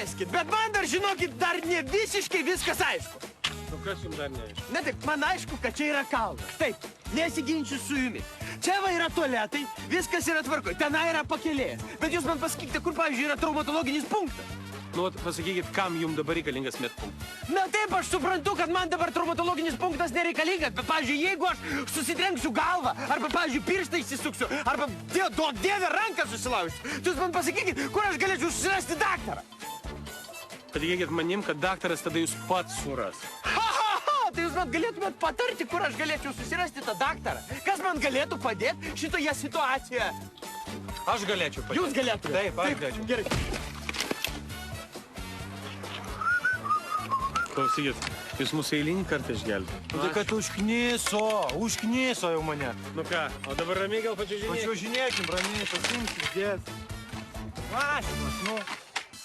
leiskit, bet man dar, žinokit, dar ne visiškai viskas aišku. Nu, kas jums dar neaišku? Na taip, man aišku, kad čia yra kalnas. Taip, nesiginčiu su jumis. Čia va yra tualetai, viskas yra tvarkoj, tenai yra pakelėjas. Bet jūs man pasakykite, kur, pavyzdžiui, yra traumatologinis punktas. Nu, pasakykit, kam jums dabar reikalingas medpunktas? Na taip, aš suprantu, kad man dabar traumatologinis punktas nereikalingas, bet, pavyzdžiui, jeigu aš susitrenksiu galvą, arba, pavyzdžiui, pirštą įsisuksiu, arba, duok dieve, ranką susilaužsiu, tai jūs man pasakykit, kur aš galėčiau susirasti daktarą. Patikėkit manim, kad daktaras tada jūs pats suras. Tai jūs man galėtumėt patarti, kur aš galėčiau susirasti tą daktarą. Kas man galėtų padėti šitoje situacijoje? Aš galėčiau padėti. Jūs galėtumėte? Taip, aš galėčiau. Gerai. Klausykit, jūs mūsų eilinį kartą išgelbė. Nu, tai kad užkniso jau mane. Nu ką, o dabar ramiai gal pačiuožinėkim? Pačiuožinėkim, ramiai, pasimsim, dėt. Važimas, nu.